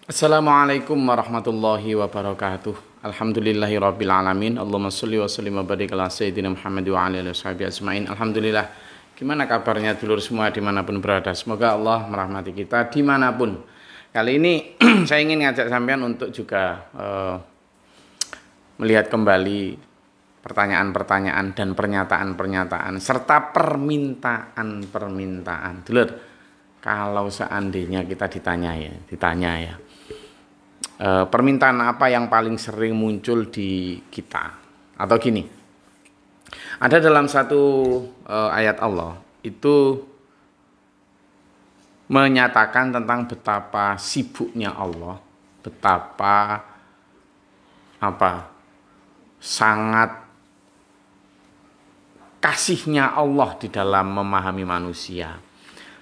Assalamualaikum warahmatullahi wabarakatuh. Alhamdulillahirabbil alamin. Allahumma sholli wa sallim wa barik ala sayyidina Muhammad wa ala alihi washabihi ajmain. Alhamdulillah. Gimana kabarnya dulur semua dimanapun berada? Semoga Allah merahmati kita dimanapun. Kali ini saya ingin ngajak sampean untuk juga melihat kembali pertanyaan-pertanyaan dan pernyataan-pernyataan serta permintaan-permintaan. Dulur, kalau seandainya kita ditanya ya, permintaan apa yang paling sering muncul di kita? Atau gini, ada dalam satu ayat Allah itu menyatakan tentang betapa sibuknya Allah, betapa sangat kasihnya Allah di dalam memahami manusia.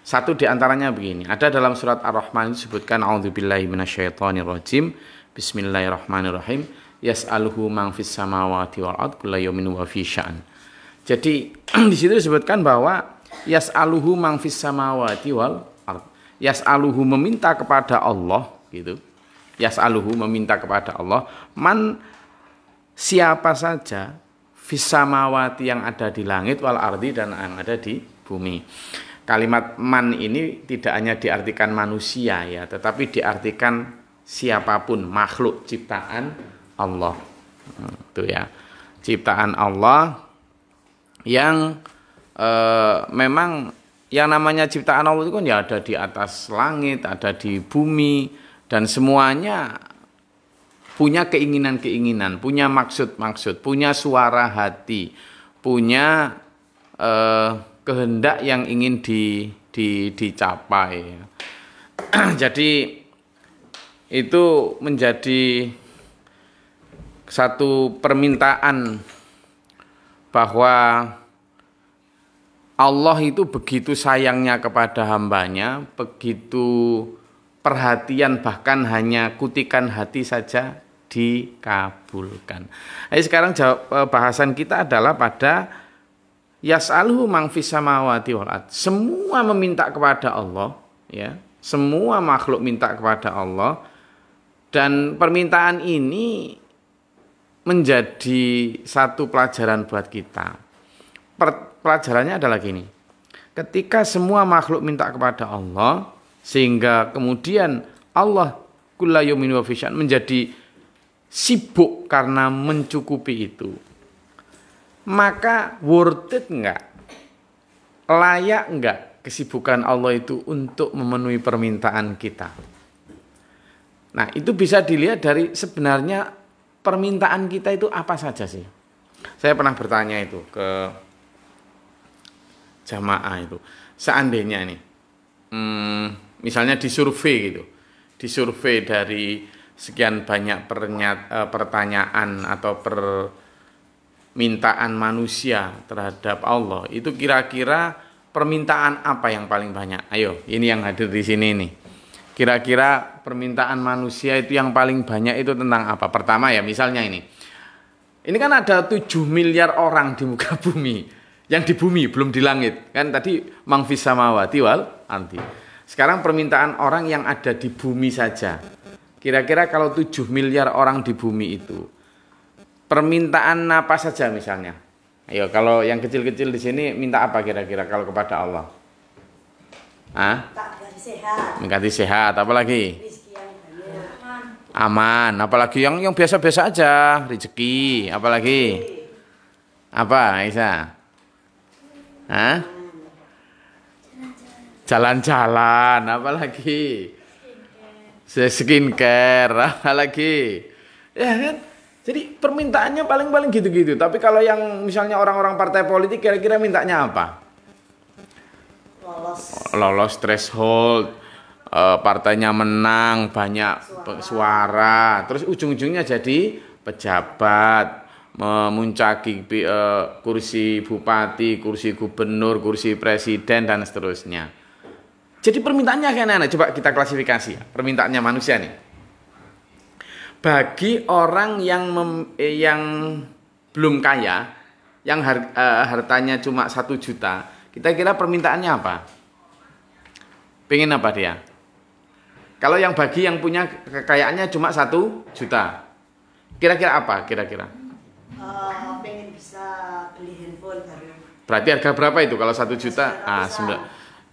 Satu di antaranya begini, ada dalam surat Ar-Rahman disebutkan a'udzubillahi minasyaitonirrajim. Bismillahirrahmanirrahim. Yas'aluhu man fis samawati wal ard kullu yawmin huwa fi sya'an. Jadi di situ disebutkan bahwa yas'aluhu man fis samawati wal ard. Yas'aluhu meminta kepada Allah gitu. Yas'aluhu meminta kepada Allah man siapa saja fis samawati yang ada di langit wal ardi dan yang ada di bumi. Kalimat man ini tidak hanya diartikan manusia ya, tetapi diartikan siapapun, makhluk ciptaan Allah. Itu ya. Ciptaan Allah yang memang yang namanya ciptaan Allah itu kan ya ada di atas langit, ada di bumi, dan semuanya punya keinginan-keinginan, punya maksud-maksud, punya suara hati, punya kehendak yang ingin dicapai. Jadi itu menjadi satu permintaan bahwa Allah itu begitu sayangnya kepada hambanya, begitu perhatian bahkan hanya kutikan hati saja dikabulkan. Jadi sekarang bahasan kita adalah pada yas'aluhu man fis samawati wal ard. Semua meminta kepada Allah, ya. Semua makhluk minta kepada Allah, dan permintaan ini menjadi satu pelajaran buat kita. Pelajarannya adalah gini. Ketika semua makhluk minta kepada Allah, sehingga kemudian Allah kullu yaumin huwa fi sya'an menjadi sibuk karena mencukupi itu, maka worth it enggak? Layak enggak kesibukan Allah itu untuk memenuhi permintaan kita? Nah, itu bisa dilihat dari sebenarnya permintaan kita itu apa saja sih. Saya pernah bertanya itu ke jamaah itu. Seandainya nih, misalnya disurvei gitu. Disurvei dari sekian banyak pertanyaan atau permintaan manusia terhadap Allah, itu kira-kira permintaan apa yang paling banyak? Ayo, ini yang hadir di sini nih. Kira-kira permintaan manusia itu yang paling banyak itu tentang apa? Pertama ya, misalnya ini kan ada 7 miliar orang di muka bumi. Yang di bumi, belum di langit. Kan tadi man fis samawati wal ardi. Sekarang permintaan orang yang ada di bumi saja. Kira-kira kalau 7 miliar orang di bumi itu, permintaan apa saja misalnya? Ayo, kalau yang kecil-kecil di sini minta apa kira-kira kalau kepada Allah? Minta sehat, apalagi? Aman, apalagi yang biasa-biasa aja, rezeki, apalagi? Apa, Aisyah? Jalan-jalan, apalagi? Skincare, apalagi? Ya kan? Jadi permintaannya paling-paling gitu-gitu. Tapi kalau yang misalnya orang-orang partai politik kira-kira mintanya apa? Lolos threshold, partainya menang, banyak suara. Terus ujung-ujungnya jadi pejabat, memuncaki kursi bupati, kursi gubernur, kursi presiden, dan seterusnya. Jadi permintaannya kayak mana? Coba kita klasifikasi permintaannya manusia nih. Bagi orang yang belum kaya, yang hartanya cuma 1 juta, kita kira permintaannya apa? Pengen apa dia? Kalau yang bagi yang punya kekayaannya cuma 1 juta. Kira-kira apa? Kira-kira? Pengen bisa beli handphone baru. Berarti harga berapa itu kalau 1 juta?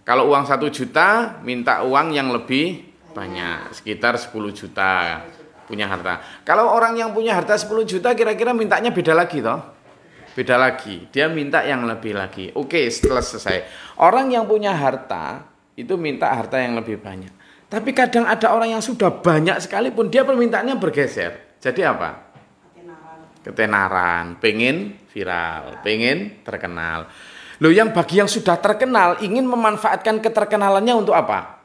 Kalau uang 1 juta, minta uang yang lebih banyak, sekitar 10 juta punya harta. Kalau orang yang punya harta 10 juta, kira-kira mintanya beda lagi toh? Beda lagi. Dia minta yang lebih lagi. Oke, setelah selesai. Orang yang punya harta itu minta harta yang lebih banyak. Tapi kadang ada orang yang sudah banyak sekalipun dia permintaannya bergeser. Jadi apa? Ketenaran, pengen viral, pengen terkenal. Loh, yang bagi yang sudah terkenal ingin memanfaatkan keterkenalannya untuk apa?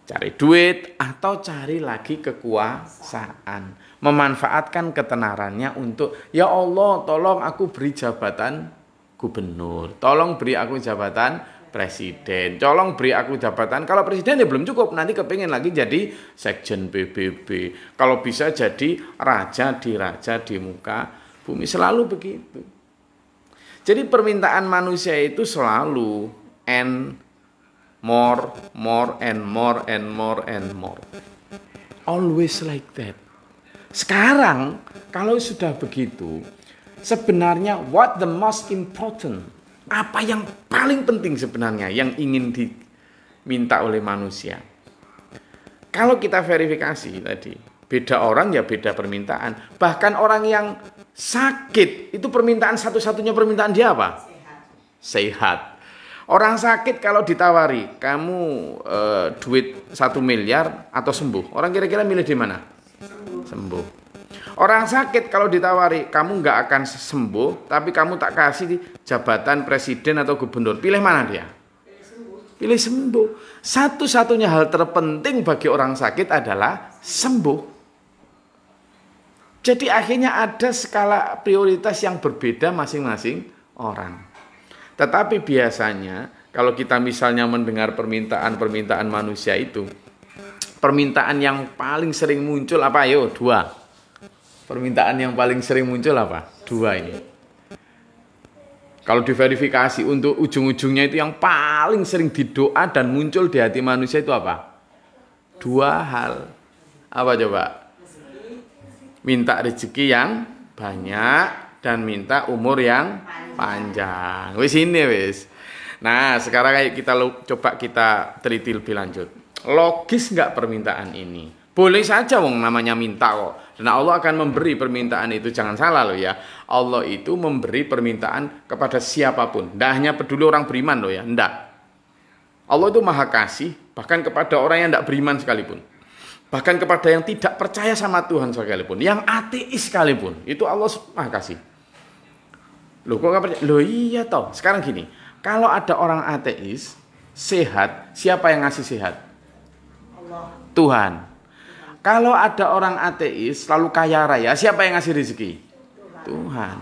Cari duit atau cari lagi kekuasaan. Memanfaatkan ketenarannya untuk, ya Allah, tolong aku beri jabatan gubernur, tolong beri aku jabatan presiden, tolong beri aku jabatan. Kalau presiden ya belum cukup, nanti kepengen lagi jadi sekjen PBB. Kalau bisa jadi raja di muka bumi, selalu begitu. Jadi permintaan manusia itu selalu more and more and more and more. Always like that. Sekarang kalau sudah begitu, sebenarnya what the most important, apa yang paling penting sebenarnya yang ingin diminta oleh manusia. Kalau kita verifikasi tadi, beda orang ya beda permintaan. Bahkan orang yang sakit itu permintaan satu-satunya permintaan dia apa? Sehat. Orang sakit kalau ditawari, kamu duit 1 miliar atau sembuh, orang kira-kira milih di mana? Sembuh. Orang sakit kalau ditawari, kamu nggak akan sembuh, tapi kamu tak kasih jabatan presiden atau gubernur, pilih mana dia? Pilih sembuh. Satu-satunya hal terpenting bagi orang sakit adalah sembuh. Jadi akhirnya ada skala prioritas yang berbeda masing-masing orang. Tetapi biasanya kalau kita misalnya mendengar permintaan manusia itu, permintaan yang paling sering muncul apa? Ayo, 2. Permintaan yang paling sering muncul apa? 2 ini. Kalau diverifikasi untuk ujung-ujungnya itu yang paling sering didoa dan muncul di hati manusia itu apa? 2 hal. Apa coba? Minta rezeki yang banyak dan minta umur yang panjang. Wis ini wis. Nah, sekarang kita coba kita teliti lebih lanjut. Logis nggak permintaan ini? Boleh saja wong namanya minta kok. Dan Allah akan memberi permintaan itu, jangan salah loh ya. Allah itu memberi permintaan kepada siapapun. Tidak hanya peduli orang beriman loh ya, enggak. Allah itu maha kasih, bahkan kepada orang yang tidak beriman sekalipun. Bahkan kepada yang tidak percaya sama Tuhan sekalipun, yang ateis sekalipun, itu Allah maha kasih. Loh kok nggak percaya? Loh iya toh. Sekarang gini, kalau ada orang ateis sehat, siapa yang ngasih sehat? Allah. Tuhan. Kalau ada orang ateis lalu kaya raya, siapa yang ngasih rezeki? Tuhan.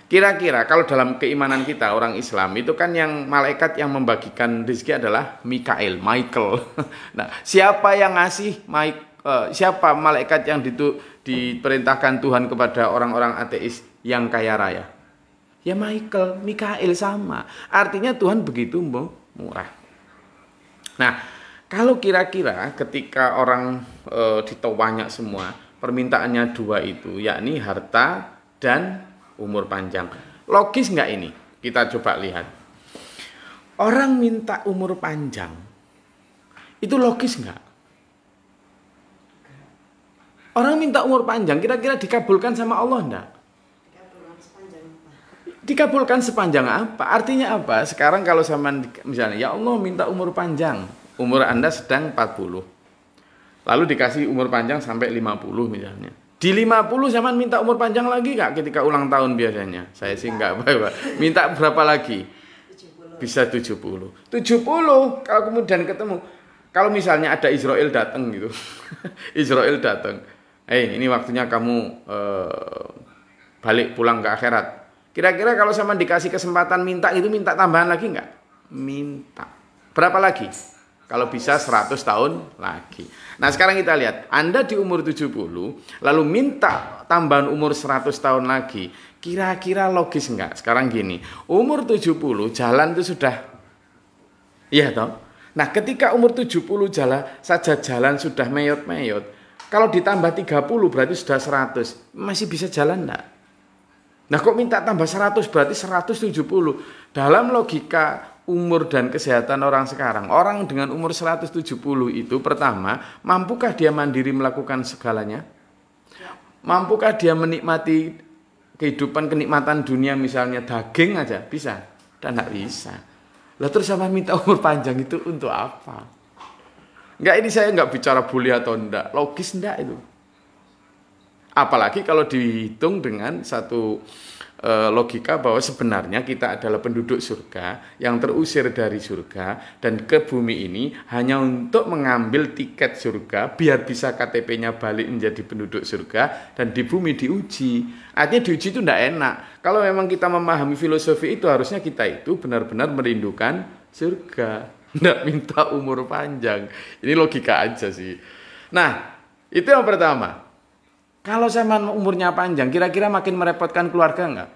Kira-kira kalau dalam keimanan kita orang Islam itu kan yang malaikat yang membagikan rezeki adalah Michael. Nah, siapa yang ngasih siapa malaikat yang diperintahkan Tuhan kepada orang-orang ateis yang kaya raya? Ya Mikael sama. Artinya Tuhan begitu murah. Nah, kalau kira-kira ketika orang ditanya semua, permintaannya 2 itu, yakni harta dan umur panjang. Logis nggak ini? Kita coba lihat. Orang minta umur panjang, itu logis nggak? Orang minta umur panjang, kira-kira dikabulkan sama Allah enggak? Dikabulkan sepanjang apa? Artinya apa? Sekarang kalau sama misalnya, ya Allah minta umur panjang. Umur Anda sedang 40. Lalu dikasih umur panjang sampai 50 misalnya. Di 50 zaman minta umur panjang lagi nggak ketika ulang tahun biasanya? Saya sih nggak apa-apa. Minta berapa lagi? 70. Bisa 70. 70 kalau kemudian ketemu. Kalau misalnya ada Israel datang gitu. Israel datang. Ini waktunya kamu balik pulang ke akhirat. Kira-kira kalau sama dikasih kesempatan minta itu minta tambahan lagi nggak? Minta. Berapa lagi? Kalau bisa 100 tahun lagi. Nah sekarang kita lihat, Anda di umur 70, lalu minta tambahan umur 100 tahun lagi. Kira-kira logis enggak? Sekarang gini, umur 70 jalan itu sudah, iya toh? Nah, ketika umur 70 jalan sudah meyot-meyot, kalau ditambah 30 berarti sudah 100. Masih bisa jalan enggak? Nah, kok minta tambah 100 berarti 170. Dalam logika umur dan kesehatan orang sekarang, orang dengan umur 170 itu pertama, mampukah dia mandiri melakukan segalanya? Mampukah dia menikmati kenikmatan dunia, misalnya daging aja? Bisa? Dan enggak bisa. Lah terus sama minta umur panjang itu untuk apa? Enggak, ini saya enggak bicara boleh atau enggak. Logis enggak itu? Apalagi kalau dihitung dengan satu logika bahwa sebenarnya kita adalah penduduk surga yang terusir dari surga dan ke bumi ini hanya untuk mengambil tiket surga biar bisa KTP-nya balik menjadi penduduk surga dan di bumi diuji. Artinya diuji itu tidak enak. Kalau memang kita memahami filosofi itu harusnya kita itu benar-benar merindukan surga, tidak minta umur panjang. Ini logika aja sih. Nah, itu yang pertama. Kalau sama umurnya panjang, kira-kira makin merepotkan keluarga enggak?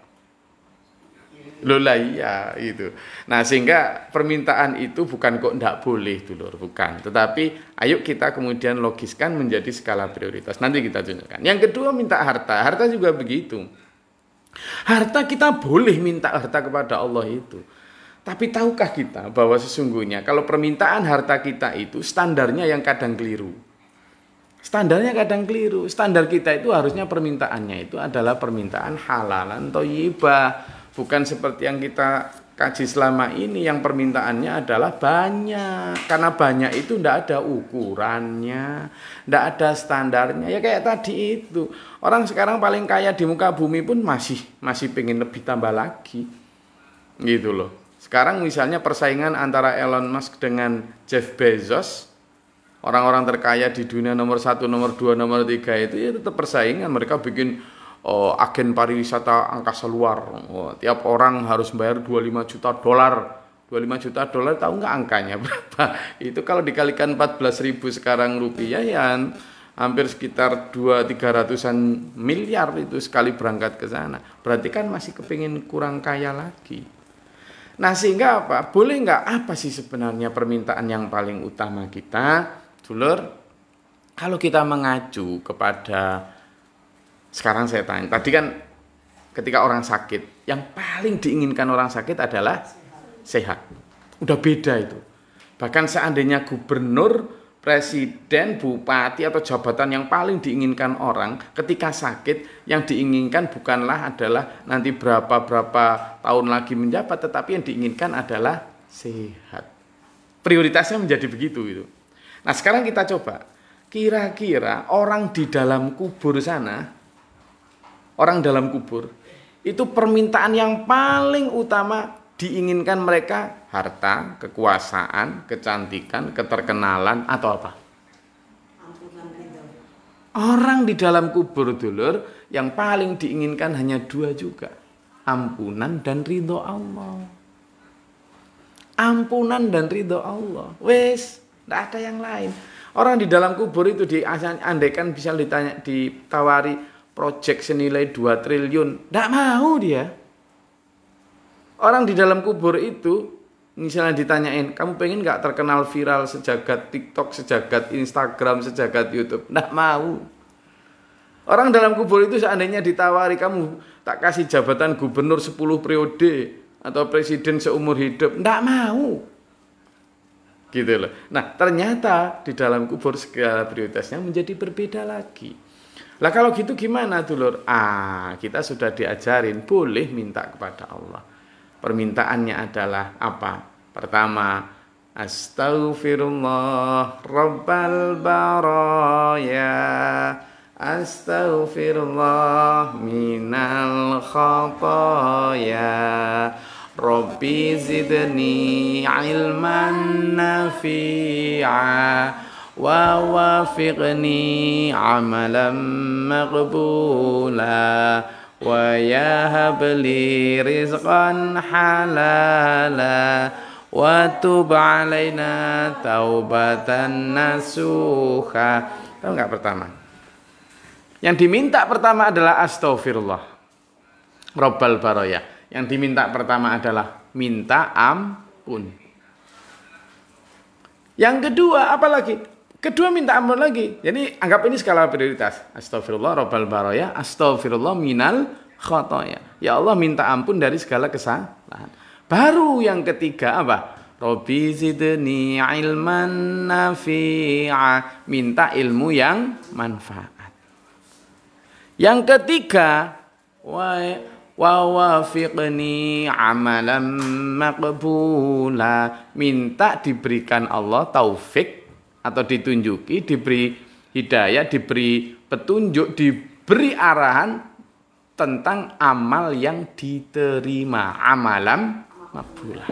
Loh lah iya itu. Nah, sehingga permintaan itu bukan kok enggak boleh dulur, bukan. Tetapi ayo kita kemudian logiskan menjadi skala prioritas. Nanti kita tunjukkan. Yang kedua minta harta. Harta juga begitu. Harta kita boleh minta harta kepada Allah itu. Tapi tahukah kita bahwa sesungguhnya kalau permintaan harta kita itu standarnya yang kadang keliru. Standarnya kadang keliru. Standar kita itu harusnya permintaannya itu adalah permintaan halalan thayyibah. Bukan seperti yang kita kaji selama ini yang permintaannya adalah banyak. Karena banyak itu tidak ada ukurannya, tidak ada standarnya. Ya kayak tadi itu. Orang sekarang paling kaya di muka bumi pun masih pengen lebih tambah lagi. Gitu loh. Sekarang misalnya persaingan antara Elon Musk dengan Jeff Bezos, orang-orang terkaya di dunia nomor 1, nomor 2, nomor 3 itu ya tetap persaingan. Mereka bikin agen pariwisata angkasa luar. Tiap orang harus bayar 25 juta dolar. 25 juta dolar tahu nggak angkanya berapa? Itu kalau dikalikan 14.000 sekarang rupiah ya hampir sekitar 200-300-an miliar itu sekali berangkat ke sana. Berarti kan masih kepingin kurang kaya lagi. Nah, sehingga apa? Boleh nggak apa sih sebenarnya permintaan yang paling utama kita? Dulur, kalau kita mengacu kepada, sekarang saya tanya, tadi kan ketika orang sakit, yang paling diinginkan orang sakit adalah sehat. Udah beda itu. Bahkan seandainya gubernur, presiden, bupati atau jabatan yang paling diinginkan orang ketika sakit, yang diinginkan bukanlah adalah nanti berapa tahun lagi menjabat, tetapi yang diinginkan adalah sehat. Prioritasnya menjadi begitu itu. Nah, sekarang kita coba, kira-kira orang di dalam kubur sana, orang dalam kubur, itu permintaan yang paling utama diinginkan mereka harta, kekuasaan, kecantikan, keterkenalan, atau apa? Ampunan ridho. Orang di dalam kubur dulur, yang paling diinginkan hanya 2 juga, ampunan dan ridho Allah. Ampunan dan ridho Allah. Wes. Tidak ada yang lain. Orang di dalam kubur itu diandaikan bisa ditawari proyek senilai 2 triliun. Tidak mau dia. Orang di dalam kubur itu misalnya ditanyain, kamu pengen nggak terkenal viral sejagat TikTok, sejagat Instagram, sejagat YouTube? Tidak mau. Orang dalam kubur itu seandainya ditawari, kamu tak kasih jabatan gubernur 10 periode atau presiden seumur hidup. Tidak mau. Gitu loh. Nah, ternyata di dalam kubur segala prioritasnya menjadi berbeda lagi. Lah kalau gitu gimana dulur? Kita sudah diajarin boleh minta kepada Allah. Permintaannya adalah apa? Pertama, astaghfirullah rabbal baraya, astaghfirullah minal khataya, Rabbi zidni ilman nafi'a wa wafiqni amalan maqbula wa yahabli rizqan halala wa tub alaina taubatan nasuha. Tahu nggak pertama? Yang diminta pertama adalah astaghfirullah Rabbal baraya. Yang diminta pertama adalah minta ampun. Yang kedua, apa lagi? Kedua minta ampun lagi. Jadi anggap ini skala prioritas. Astagfirullah Rabbal baraya, astagfirullah minal khotoya. Ya Allah minta ampun dari segala kesalahan. Baru yang ketiga apa? Robbi zidni ilman nafi'a. Minta ilmu yang manfaat. Yang ketiga, wa wafiqni amalan maqbula. Minta diberikan Allah taufik atau ditunjuki, diberi hidayah, diberi petunjuk, diberi arahan tentang amal yang diterima, amalan maqbula.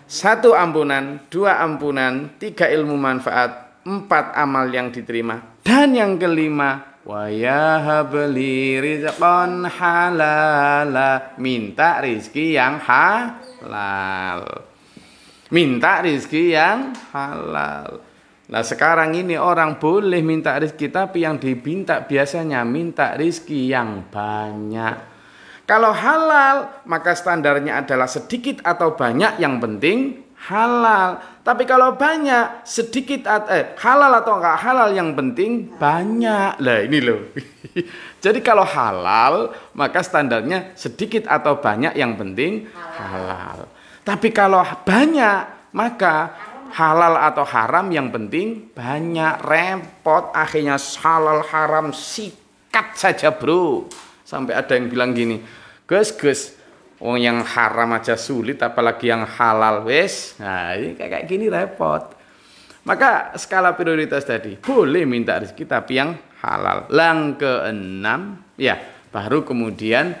1 ampunan, 2 ampunan, 3 ilmu manfaat, 4 amal yang diterima, dan yang kelima wa yahabli rizqan halala. Minta rizki yang halal. Minta rizki yang halal. Nah sekarang ini orang boleh minta rizki, tapi yang diminta biasanya minta rizki yang banyak. Kalau halal maka standarnya adalah sedikit atau banyak, yang penting halal. Tapi kalau banyak, sedikit halal atau enggak halal, yang penting banyak. Lah ini loh. Jadi kalau halal maka standarnya sedikit atau banyak, yang penting halal. Tapi kalau banyak, maka halal atau haram, yang penting banyak. Repot, akhirnya halal haram sikat saja bro. Sampai ada yang bilang gini, Gus, yang haram aja sulit, apalagi yang halal wes. Nah ini kayak gini repot. Maka skala prioritas tadi, boleh minta rezeki tapi yang halal. Yang keenam, ya baru kemudian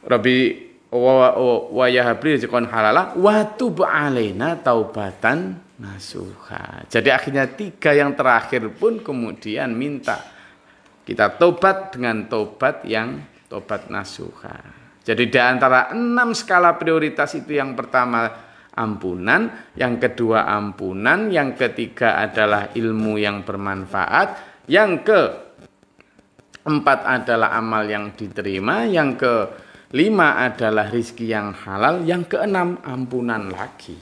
Rabbi wa yahabli rizqan halala wa tub alaina taubatan nasuha. Jadi akhirnya 3 yang terakhir pun kemudian minta kita tobat dengan tobat yang tobat nasuha. Jadi di antara 6 skala prioritas itu, yang pertama ampunan, yang kedua ampunan, yang ketiga adalah ilmu yang bermanfaat, yang keempat adalah amal yang diterima, yang kelima adalah rizki yang halal, yang keenam ampunan lagi.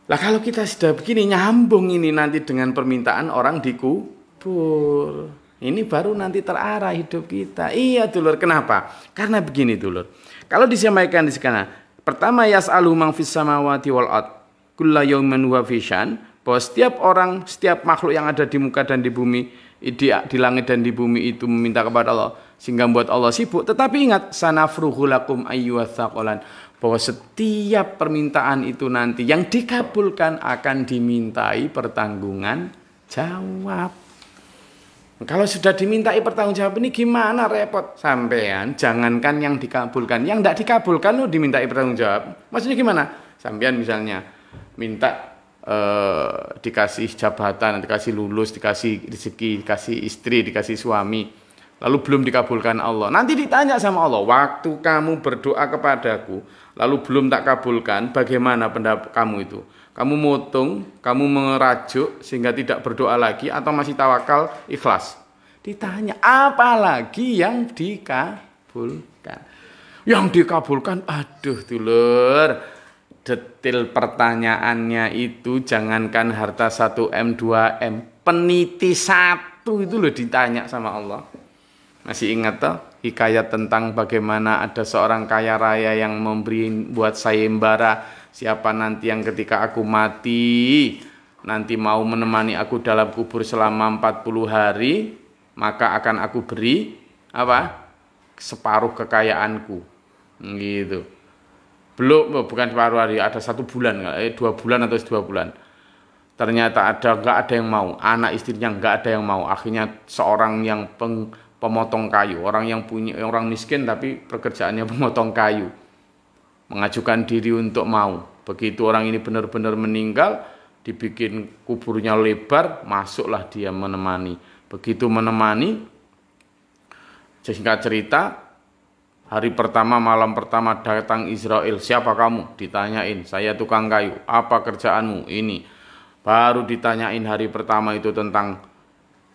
Lah kalau kita sudah begini, nyambung ini nanti dengan permintaan orang dikubur. Ini baru nanti terarah hidup kita. Iya dulur, kenapa? Karena begini dulur. Kalau disampaikan di sana, pertama yas'alu man fis samawati wal ard kullu yawmin huwa fi syan, bahwa setiap orang, setiap makhluk yang ada di muka dan di bumi, di langit dan di bumi itu meminta kepada Allah, sehingga membuat Allah sibuk. Tetapi ingat, sanafruhu lakum ayyuhats tsaqalan, bahwa setiap permintaan itu nanti yang dikabulkan akan dimintai pertanggungan jawab. Kalau sudah dimintai pertanggungjawab ini gimana, repot sampean. Jangankan yang dikabulkan, yang tidak dikabulkan lo dimintai pertanggungjawab. Maksudnya gimana? Sampean misalnya minta dikasih jabatan, dikasih lulus, dikasih rezeki, dikasih istri, dikasih suami, lalu belum dikabulkan Allah. Nanti ditanya sama Allah, waktu kamu berdoa kepadaku lalu belum tak kabulkan, bagaimana pendapat kamu itu? Kamu mutung, kamu merajuk sehingga tidak berdoa lagi, atau masih tawakal ikhlas? Ditanya, apalagi yang dikabulkan. Yang dikabulkan, aduh dulur, detail pertanyaannya itu jangankan harta 1M, 2M, peniti 1 itu loh ditanya sama Allah. Masih ingat toh hikayat tentang bagaimana ada seorang kaya raya yang memberi buat sayembara, siapa nanti yang ketika aku mati nanti mau menemani aku dalam kubur selama 40 hari, maka akan aku beri apa? Separuh kekayaanku. Gitu. Bukan separuh hari, ada 1 bulan, 2 bulan atau 2 bulan. Ternyata nggak ada yang mau, anak istrinya nggak ada yang mau. Akhirnya seorang yang pemotong kayu, orang miskin tapi pekerjaannya pemotong kayu, mengajukan diri untuk mau. Begitu orang ini benar-benar meninggal, dibikin kuburnya lebar, masuklah dia menemani. Begitu menemani, singkat cerita, hari pertama, malam pertama datang Israel. Siapa kamu? Ditanyain. Saya tukang kayu. Apa kerjaanmu? Ini. Baru ditanyain hari pertama itu tentang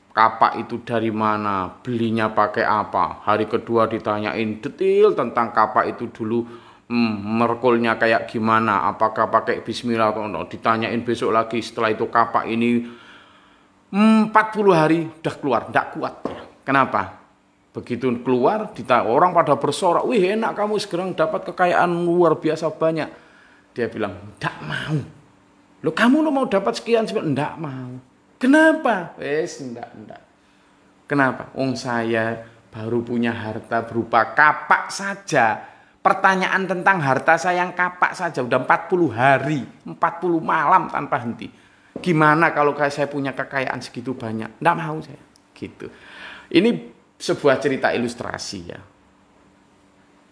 kapak itu dari mana, belinya pakai apa. Hari kedua ditanyain detail tentang kapak itu dulu merkulnya kayak gimana, apakah pakai bismillah atau enggak, ditanyain besok lagi, setelah itu kapak ini 40 hari udah keluar, enggak kuat ya. Kenapa? Begitu keluar, orang pada bersorak, wih enak kamu sekarang dapat kekayaan luar biasa banyak. Dia bilang, enggak mau. Loh kamu mau dapat sekian, enggak mau. Kenapa? Enggak. Kenapa? Saya baru punya harta berupa kapak saja. Pertanyaan tentang harta saya yang kapak saja udah 40 hari, 40 malam tanpa henti. Gimana kalau saya punya kekayaan segitu banyak? Nggak mau saya. Gitu. Ini sebuah cerita ilustrasi ya.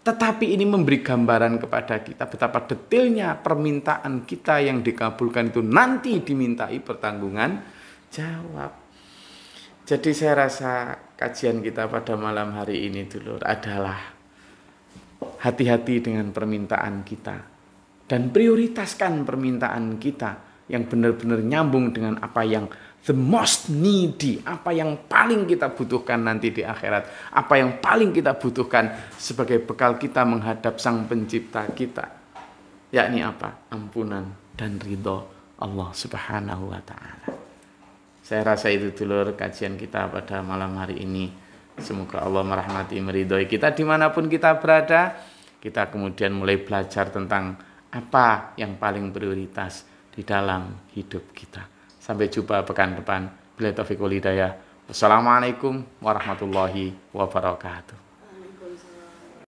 Tetapi ini memberi gambaran kepada kita betapa detailnya permintaan kita yang dikabulkan itu nanti dimintai pertanggungan jawab. Jadi saya rasa kajian kita pada malam hari ini dulu adalah hati-hati dengan permintaan kita dan prioritaskan permintaan kita yang benar-benar nyambung dengan apa yang the most needy, apa yang paling kita butuhkan nanti di akhirat, apa yang paling kita butuhkan sebagai bekal kita menghadap Sang Pencipta kita, yakni apa? Ampunan dan ridho Allah Subhanahu wa Ta'ala. Saya rasa itu dulu kajian kita pada malam hari ini. Semoga Allah merahmati, meridhoi kita dimanapun kita berada. Kita kemudian mulai belajar tentang apa yang paling prioritas di dalam hidup kita. Sampai jumpa pekan depan. Billahi taufiq wal hidayah. Wassalamualaikum warahmatullahi wabarakatuh.